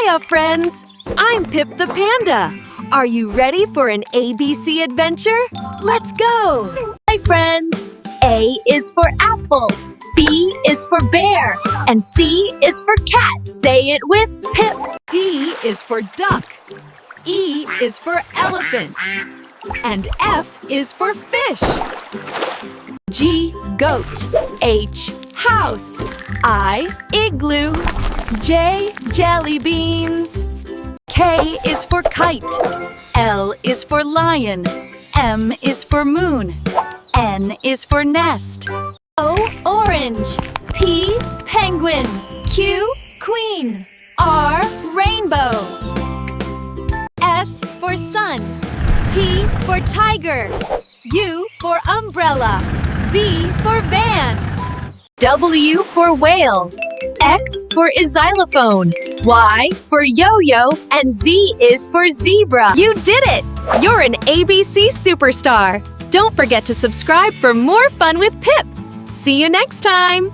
Hiya, friends! I'm Pip the Panda. Are you ready for an ABC adventure? Let's go! Hi, friends! A is for apple, B is for bear, and C is for cat. Say it with Pip. D is for duck, E is for elephant, and F is for fish. G, goat, H, house, I, igloo, J, jelly beans. K is for kite, L is for lion, M is for moon, N is for nest. O, orange, P, penguin, Q, queen, R, rainbow. S for sun, T for tiger, U for umbrella, V for van, W for whale, X for xylophone, Y for yo-yo, and Z is for zebra. You did it! You're an ABC superstar! Don't forget to subscribe for more fun with Pip. See you next time!